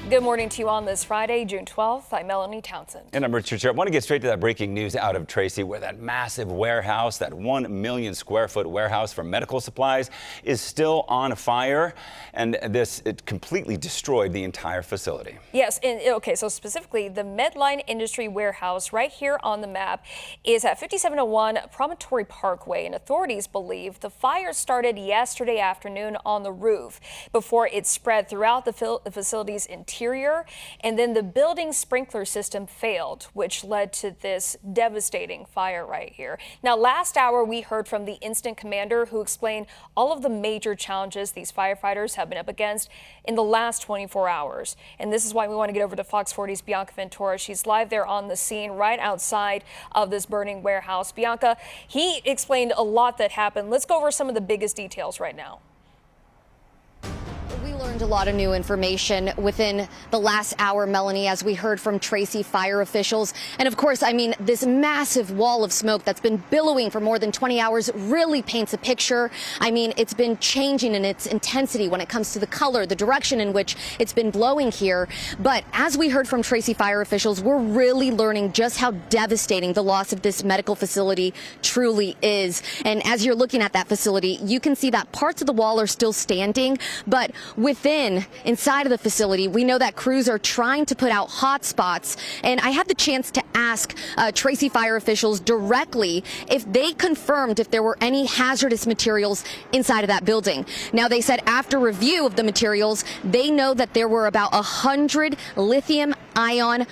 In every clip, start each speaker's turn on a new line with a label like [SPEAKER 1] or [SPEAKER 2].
[SPEAKER 1] Good morning to you on this Friday, June 12th. I'm Melanie Townsend.
[SPEAKER 2] And I'm Richard Sharp. I want to get straight to that breaking news out of Tracy, where that massive warehouse, that 1 million square foot warehouse for medical supplies, is still on fire. And it completely destroyed the entire facility.
[SPEAKER 1] Yes. And, okay. So specifically, the Medline Industry Warehouse right here on the map is at 5701 Promontory Parkway. And authorities believe the fire started yesterday afternoon on the roof before it spread throughout the facility's interior. And then the building sprinkler system failed, which led to this devastating fire right here. Now, last hour, we heard from the incident commander who explained all of the major challenges these firefighters have been up against in the last 24 hours. And this is why we want to get over to Fox 40's Bianca Ventura. She's live there on the scene right outside of this burning warehouse. Bianca, he explained a lot that happened. Let's go over some of the biggest details right now.
[SPEAKER 3] We learned a lot of new information within the last hour, Melanie, as we heard from Tracy fire officials. And of course, I mean, this massive wall of smoke that's been billowing for more than 20 hours really paints a picture. I mean, it's been changing in its intensity when it comes to the color, the direction in which it's been blowing here. But as we heard from Tracy fire officials, we're really learning just how devastating the loss of this medical facility truly is. And as you're looking at that facility, you can see that parts of the wall are still standing, but inside of the facility, we know that crews are trying to put out hot spots. And I had the chance to ask Tracy fire officials directly if they confirmed if there were any hazardous materials inside of that building. Now, they said after review of the materials, they know that there were about 100 lithium-ion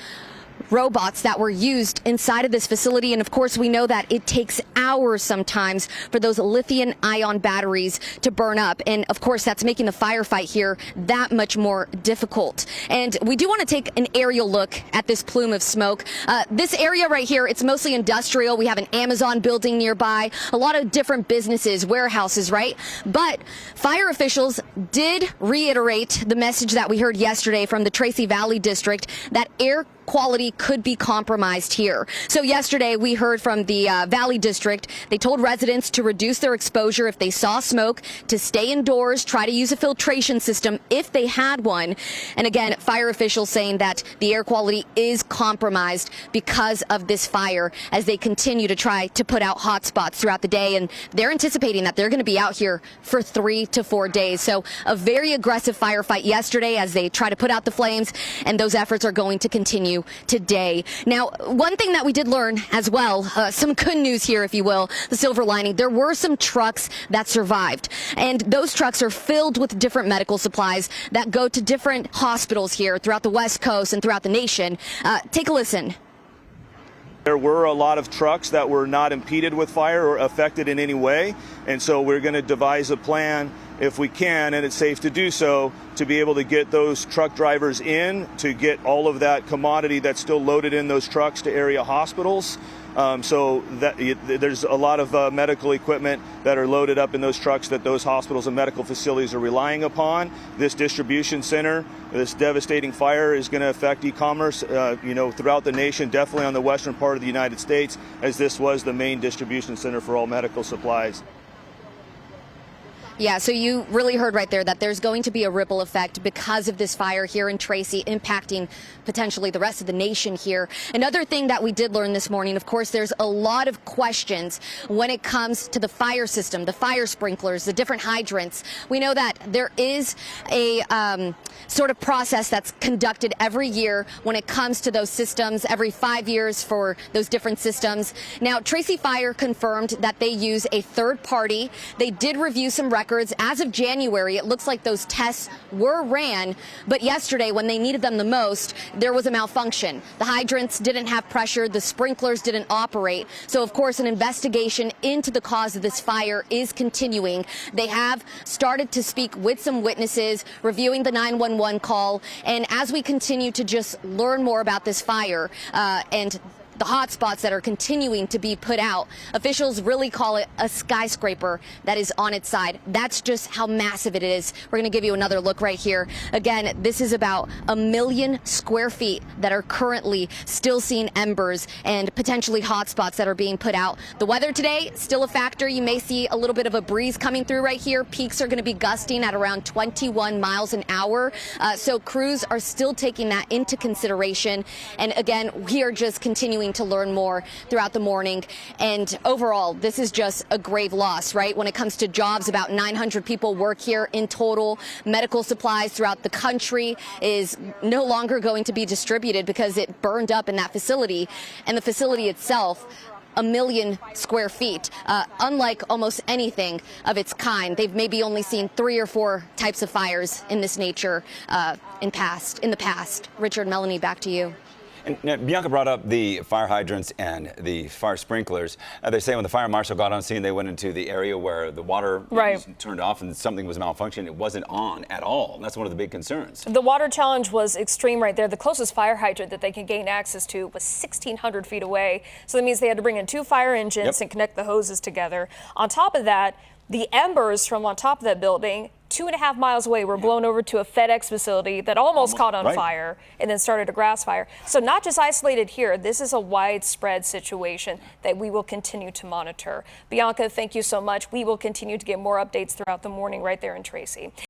[SPEAKER 3] robots that were used inside of this facility. And of course, we know that it takes hours sometimes for those lithium-ion batteries to burn up. And of course, that's making the firefight here that much more difficult. And we do want to take an aerial look at this plume of smoke. This area right here, it's mostly industrial. We have an Amazon building nearby, a lot of different businesses, warehouses, right? But fire officials did reiterate the message that we heard yesterday from the Tracy Valley District that air quality could be compromised here. So yesterday we heard from the Valley District. They told residents to reduce their exposure if they saw smoke, to stay indoors, try to use a filtration system if they had one. And again, fire officials saying that the air quality is compromised because of this fire as they continue to try to put out hot spots throughout the day. And they're anticipating that they're going to be out here for 3 to 4 days. So a very aggressive firefight yesterday as they try to put out the flames, and those efforts are going to continue today. Now, one thing that we did learn as well, some good news here, if you will, the silver lining, there were some trucks that survived. And those trucks are filled with different medical supplies that go to different hospitals here throughout the West Coast and throughout the nation. Take a listen.
[SPEAKER 4] There were a lot of trucks that were not impeded with fire or affected in any way, and so we're going to devise a plan, if we can, and it's safe to do so, to be able to get those truck drivers in, to get all of that commodity that's still loaded in those trucks to area hospitals. So that there's a lot of medical equipment that are loaded up in those trucks that those hospitals and medical facilities are relying upon. This distribution center, this devastating fire is going to affect e-commerce, throughout the nation, definitely on the western part of the United States, as this was the main distribution center for all medical supplies.
[SPEAKER 3] Yeah, so you really heard right there that there's going to be a ripple effect because of this fire here in Tracy, impacting potentially the rest of the nation here. Another thing that we did learn this morning, of course, there's a lot of questions when it comes to the fire system, the fire sprinklers, the different hydrants. We know that there is a sort of process that's conducted every year when it comes to those systems, every 5 years for those different systems. Now, Tracy Fire confirmed that they use a third party. They did review some records. As of January, it looks like those tests were ran, but yesterday, when they needed them the most, there was a malfunction. The hydrants didn't have pressure, the sprinklers didn't operate. So, of course, an investigation into the cause of this fire is continuing. They have started to speak with some witnesses, reviewing the 911 call, and as we continue to just learn more about this fire and the hot spots that are continuing to be put out. Officials really call it a skyscraper that is on its side. That's just how massive it is. We're going to give you another look right here. Again, this is about 1 million square feet that are currently still seeing embers and potentially hot spots that are being put out. The weather today, still a factor. You may see a little bit of a breeze coming through right here. Peaks are going to be gusting at around 21 miles an hour. So crews are still taking that into consideration. And again, we are just continuing to learn more throughout the morning. And overall, this is just a grave loss, right? When it comes to jobs, about 900 people work here in total. Medical supplies throughout the country is no longer going to be distributed because it burned up in that facility. And the facility itself, 1 million square feet. Unlike almost anything of its kind, they've maybe only seen 3 or 4 types of fires in this nature in the past. Richard, Melanie, back to you.
[SPEAKER 2] And now, Bianca brought up the fire hydrants and the fire sprinklers. They say when the fire marshal got on scene, they went into the area where the water was turned off and something was malfunctioning. It wasn't on at all. And that's one of the big concerns.
[SPEAKER 1] The water challenge was extreme right there. The closest fire hydrant that they could gain access to was 1,600 feet away. So that means they had to bring in 2 fire engines and connect the hoses together. On top of that, the embers from on top of that building 2.5 miles away were blown over to a FedEx facility that almost caught on fire and then started a grass fire. So not just isolated here, this is a widespread situation that we will continue to monitor. Bianca, thank you so much. We will continue to get more updates throughout the morning right there in Tracy.